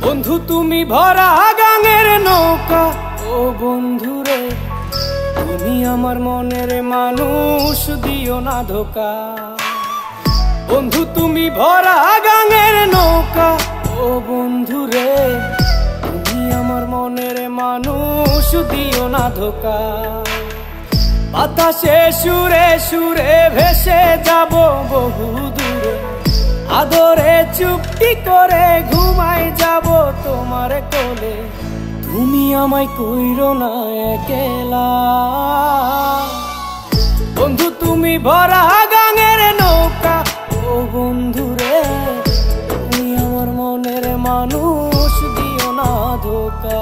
বন্ধু তুমি ভরা গাঙের নৌকা, ও বন্ধুরে তুমি আমার মনের মানুষ, দিও না ধোকা। বন্ধু তুমি ভরা গাঙের নৌকা, ও বন্ধুরে তুমি আমার মনের মানুষ, দিও না ধোকা। বাতাসে সুরে সুরে ভেসে যাব বহু দূরে, আদরে চুপটি করে ঘুমাই যাব তোমার কোলে। তুমি আমায় কইরো না একলা, বন্ধু তুমি ভরা গাঙের নৌকা, ও বন্ধুরে তুমি আমার মনের মানুষ, দিও না ধোকা।